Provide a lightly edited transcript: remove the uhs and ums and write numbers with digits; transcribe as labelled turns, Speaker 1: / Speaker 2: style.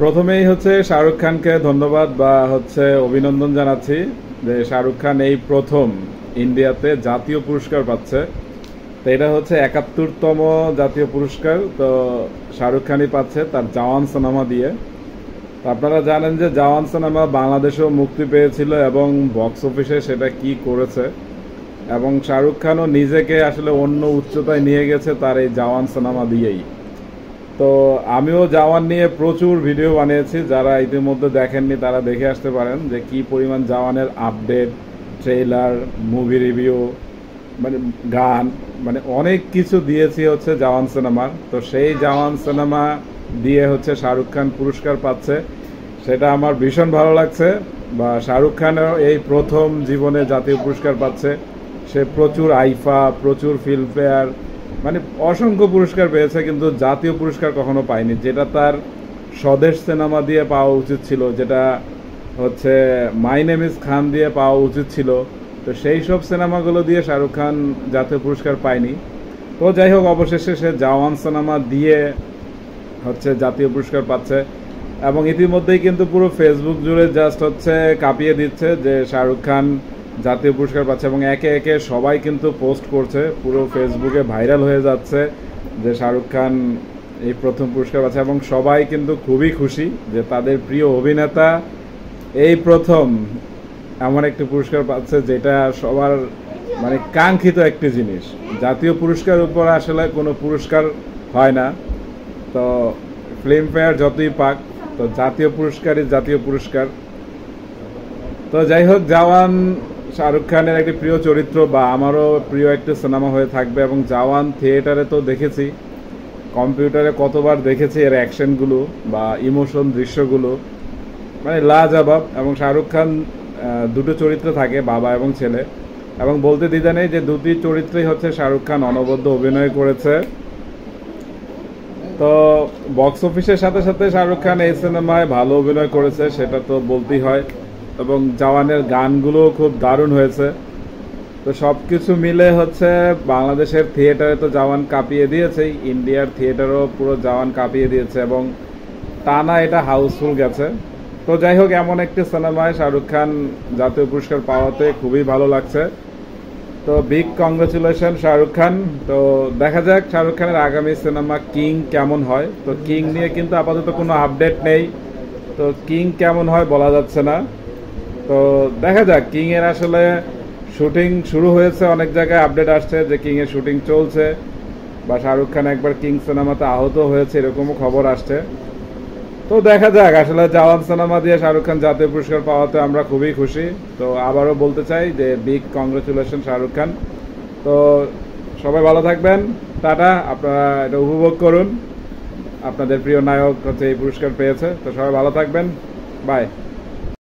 Speaker 1: প্রথমেই হচ্ছে শাহরুখ খানকে ধন্যবাদ বা হচ্ছে অভিনন্দন জানাচ্ছি যে শাহরুখ খান এই প্রথম ইন্ডিয়াতে জাতীয় পুরস্কার পাচ্ছে। তো এটা হচ্ছে ৭১তম জাতীয় পুরস্কার। তো শাহরুখ খানই পাচ্ছে তার জওয়ান সিনেমা দিয়ে। তো আপনারা জানেন যে জওয়ান সিনেমা বাংলাদেশেও মুক্তি পেয়েছিল এবং বক্স অফিসে সেটা কি করেছে, এবং শাহরুখ খানও নিজেকে আসলে অন্য উচ্চতায় নিয়ে গেছে তার এই জওয়ান সিনেমা দিয়েই। তো আমিও জওয়ান নিয়ে প্রচুর ভিডিও বানিয়েছি, যারা ইতিমধ্যে দেখেননি তারা দেখে আসতে পারেন যে কি পরিমাণ জওয়ানের আপডেট, ট্রেইলার, মুভি রিভিউ, মানে গান, মানে অনেক কিছু দিয়েছি হচ্ছে জওয়ান সিনেমার। তো সেই জওয়ান সিনেমা দিয়ে হচ্ছে শাহরুখ খান পুরস্কার পাচ্ছে, সেটা আমার ভীষণ ভালো লাগছে। বা শাহরুখ খানও এই প্রথম জীবনে জাতীয় পুরস্কার পাচ্ছে। সে প্রচুর আইফা, প্রচুর ফিল্মফেয়ার, মানে অসংখ্য পুরস্কার পেয়েছে, কিন্তু জাতীয় পুরস্কার কখনো পায়নি, যেটা তার স্বদেশ সিনেমা দিয়ে পাওয়া উচিত ছিল, যেটা হচ্ছে মাই নেম ইজ খান দিয়ে পাওয়া উচিত ছিল। তো সেই সব সিনেমাগুলো দিয়ে শাহরুখ খান জাতীয় পুরস্কার পায়নি। তো যাই হোক, অবশেষে সে জওয়ান সিনেমা দিয়ে হচ্ছে জাতীয় পুরস্কার পাচ্ছে, এবং ইতিমধ্যেই কিন্তু পুরো ফেসবুক জুড়ে জাস্ট হচ্ছে কাঁপিয়ে দিচ্ছে যে শাহরুখ খান জাতীয় পুরস্কার পাচ্ছে, এবং একে একে সবাই কিন্তু পোস্ট করছে, পুরো ফেসবুকে ভাইরাল হয়ে যাচ্ছে যে শাহরুখ খান এই প্রথম পুরস্কার পাচ্ছে, এবং সবাই কিন্তু খুবই খুশি যে তাদের প্রিয় অভিনেতা এই প্রথম এমন একটি পুরস্কার পাচ্ছে যেটা সবার মানে কাঙ্ক্ষিত একটি জিনিস। জাতীয় পুরস্কার উপর আসলে কোনো পুরস্কার হয় না, তো ফিল্মফেয়ার যতই পাক, তো জাতীয় পুরস্কারই জাতীয় পুরস্কার। তো যাই হোক, জওয়ান শাহরুখ খানের একটি প্রিয় চরিত্র, বা আমারও প্রিয় একটি সিনেমা হয়ে থাকবে। এবং জওয়ান থিয়েটারে তো দেখেছি, কম্পিউটারে কতবার দেখেছি এর অ্যাকশনগুলো বা ইমোশন দৃশ্যগুলো, মানে লাজবাব। এবং শাহরুখ খান দুটো চরিত্র থাকে, বাবা এবং ছেলে, এবং বলতে দ্বিধা নেই যে দুটি চরিত্রই হচ্ছে শাহরুখ খান অনবদ্য অভিনয় করেছে। তো বক্স অফিসের সাথে সাথে শাহরুখ খান এই সিনেমায় ভালো অভিনয় করেছে, সেটা তো বলতেই হয়। এবং জওয়ানের গানগুলো খুব দারুণ হয়েছে। তো সব কিছু মিলে হচ্ছে বাংলাদেশের থিয়েটারে তো জওয়ান কাঁপিয়ে দিয়েছে, ইন্ডিয়ার থিয়েটারও পুরো জওয়ান কাঁপিয়ে দিয়েছে, এবং টানা এটা হাউসফুল গেছে। তো যাই হোক, এমন একটি সিনেমায় শাহরুখ খান জাতীয় পুরস্কার পাওয়াতে খুবই ভালো লাগছে। তো বিগ কংগ্রেচুলেশন শাহরুখ খান। তো দেখা যাক শাহরুখ খানের আগামী সিনেমা কিং কেমন হয়। তো কিং নিয়ে কিন্তু আপাতত কোনো আপডেট নেই, তো কিং কেমন হয় বলা যাচ্ছে না। তো দেখা যাক, কিং এর আসলে শুটিং শুরু হয়েছে, অনেক জায়গায় আপডেট আসছে যে কিং এর শুটিং চলছে, বা শাহরুখ খান একবার কিং সিনেমাতে আহত হয়েছে এরকমও খবর আসছে। তো দেখা যাক, আসলে জওয়ান সিনেমা দিয়ে শাহরুখ খান জাতীয় পুরস্কার পাওয়াতে আমরা খুবই খুশি। তো আবারও বলতে চাই যে বিগ কংগ্রেচুলেশন শাহরুখ খান। তো সবাই ভালো থাকবেন, টাটা। আপনারা এটা উপভোগ করুন, আপনাদের প্রিয় নায়ক হচ্ছে এই পুরস্কার পেয়েছে। তো সবাই ভালো থাকবেন, বাই।